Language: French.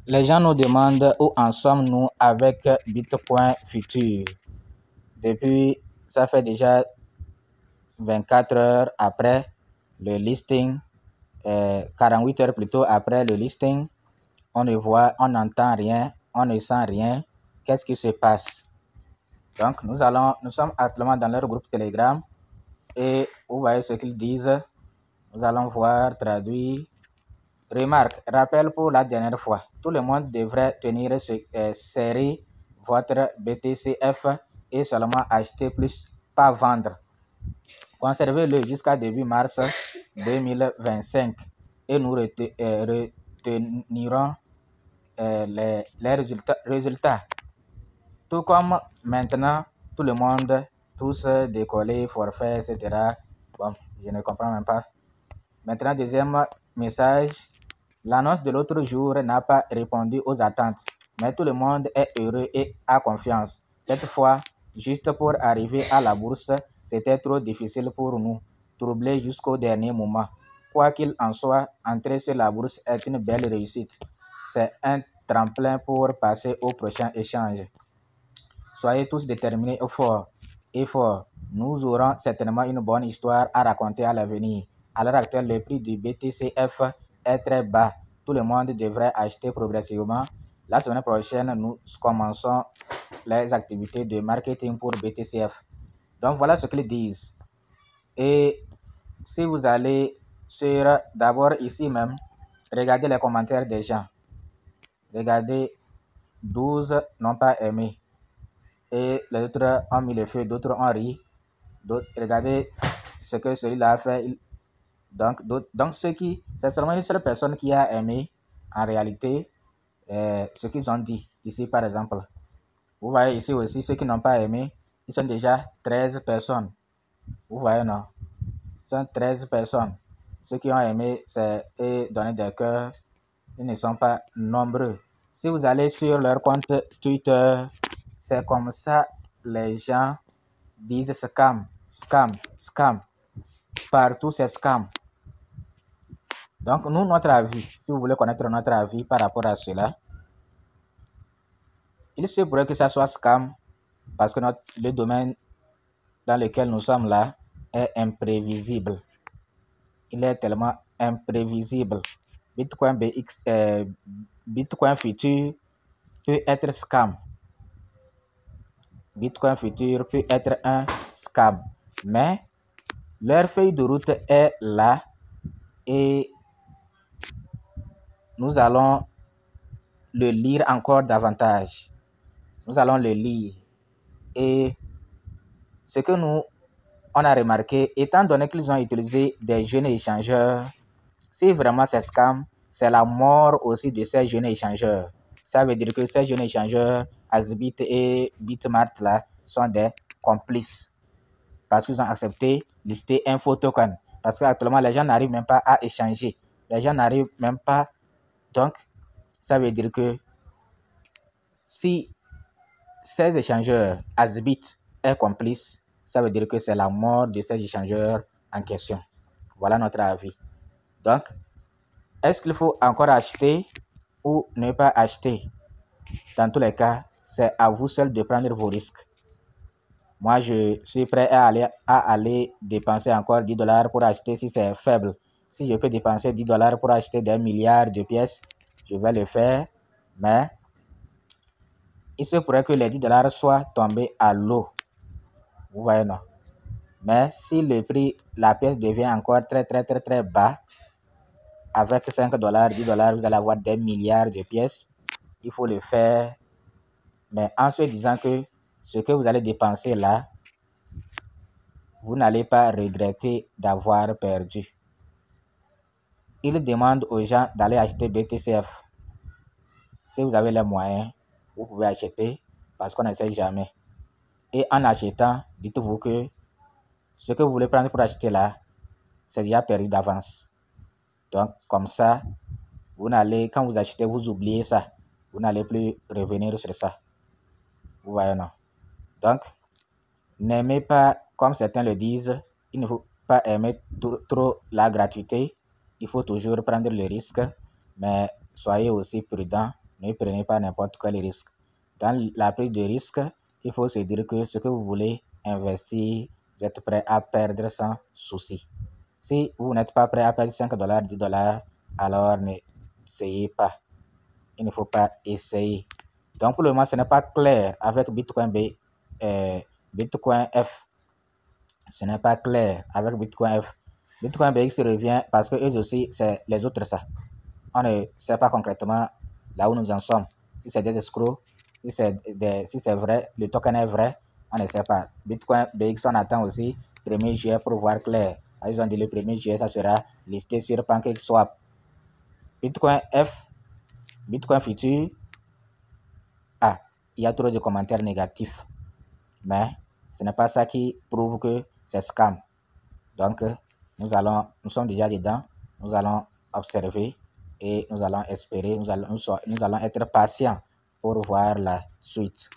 Les gens nous demandent où en sommes-nous avec Bitcoin Futur. Depuis, ça fait déjà 24 heures après le listing, 48 heures plutôt après le listing. On ne voit, on n'entend rien, on ne sent rien. Qu'est-ce qui se passe? Donc, nous sommes actuellement dans leur groupe Telegram et vous voyez ce qu'ils disent. Nous allons voir, traduire. Remarque, rappel pour la dernière fois. Tout le monde devrait tenir serrer votre BTCF et seulement acheter plus, pas vendre. Conservez-le jusqu'à début mars 2025 et nous retenirons les résultats. Tout comme maintenant, tout le monde, tous décollés, forfaits, etc. Bon, je ne comprends même pas. Maintenant, deuxième message. L'annonce de l'autre jour n'a pas répondu aux attentes, mais tout le monde est heureux et a confiance. Cette fois, juste pour arriver à la bourse, c'était trop difficile pour nous, troublés jusqu'au dernier moment. Quoi qu'il en soit, entrer sur la bourse est une belle réussite. C'est un tremplin pour passer au prochain échange. Soyez tous déterminés et forts. Nous aurons certainement une bonne histoire à raconter à l'avenir. À l'heure actuelle, le prix du BTCF est très bas. Tout le monde devrait acheter progressivement. La semaine prochaine, nous commençons les activités de marketing pour BTCF. Donc voilà ce qu'ils disent. Et si vous allez d'abord ici même, regardez les commentaires des gens. Regardez, 12 n'ont pas aimé. Et les autres ont mis le feu, d'autres ont ri. Regardez ce que celui-là a fait. Donc c'est seulement une seule personne qui a aimé en réalité ce qu'ils ont dit. Ici, par exemple, vous voyez ici aussi ceux qui n'ont pas aimé, ils sont déjà 13 personnes. Vous voyez, non? Ils sont 13 personnes. Ceux qui ont aimé, c'est donner des cœurs. Ils ne sont pas nombreux. Si vous allez sur leur compte Twitter, c'est comme ça les gens disent scam, scam, scam. Partout, c'est scam. Donc, nous, notre avis, si vous voulez connaître notre avis par rapport à cela, il se pourrait que ça soit scam parce que le domaine dans lequel nous sommes là est imprévisible. Il est tellement imprévisible. Bitcoin futur peut être scam. Bitcoin futur peut être un scam. Mais leur feuille de route est là et nous allons le lire encore davantage. Nous allons le lire. Et ce que on a remarqué, étant donné qu'ils ont utilisé des jeunes échangeurs, si vraiment c'est scam, c'est la mort aussi de ces jeunes échangeurs. Ça veut dire que ces jeunes échangeurs, Asbit et Bitmart là, sont des complices. Parce qu'ils ont accepté lister un faux token. Parce qu'actuellement, les gens n'arrivent même pas à échanger. Les gens n'arrivent même pas. Donc, ça veut dire que si ces échangeurs, Asbit est complice, ça veut dire que c'est la mort de ces échangeurs en question. Voilà notre avis. Donc, est-ce qu'il faut encore acheter ou ne pas acheter? Dans tous les cas, c'est à vous seul de prendre vos risques. Moi, je suis prêt à aller dépenser encore 10 dollars pour acheter si c'est faible. Si je peux dépenser 10 dollars pour acheter des milliards de pièces, je vais le faire. Mais il se pourrait que les 10 dollars soient tombés à l'eau. Vous voyez, non? Mais si le prix, la pièce devient encore très, très, très, très bas, avec 5 dollars, 10 dollars, vous allez avoir des milliards de pièces. Il faut le faire. Mais en se disant que ce que vous allez dépenser là, vous n'allez pas regretter d'avoir perdu. Il demande aux gens d'aller acheter BTCF. Si vous avez les moyens, vous pouvez acheter parce qu'on ne sait jamais. Et en achetant, dites-vous que ce que vous voulez prendre pour acheter là, c'est déjà perdu d'avance. Donc, comme ça, quand vous achetez, vous oubliez ça. Vous n'allez plus revenir sur ça. Vous voyez, non? Donc, n'aimez pas, comme certains le disent, il ne faut pas aimer trop la gratuité. Il faut toujours prendre le risque, mais soyez aussi prudent Ne prenez pas n'importe quel risque. Dans la prise de risque, il faut se dire que ce que vous voulez investir, vous êtes prêt à perdre sans souci. Si vous n'êtes pas prêt à perdre $5, $10, alors n'essayez pas. Il ne faut pas essayer. Donc pour le moment, ce n'est pas clair avec Bitcoin F. Ce n'est pas clair avec Bitcoin F. Bitcoin BX revient parce que eux aussi, c'est les autres ça. On ne sait pas concrètement là où nous en sommes. Si c'est des escrocs, si c'est vrai, le token est vrai, on ne sait pas. Bitcoin BX, on attend aussi 1er juillet pour voir clair. Ils ont dit le 1er juillet, ça sera listé sur PancakeSwap. Bitcoin F, Bitcoin Future, il y a trop de commentaires négatifs. Mais ce n'est pas ça qui prouve que c'est scam. Donc, nous sommes déjà dedans, nous allons observer et nous allons espérer, nous allons être patients pour voir la suite.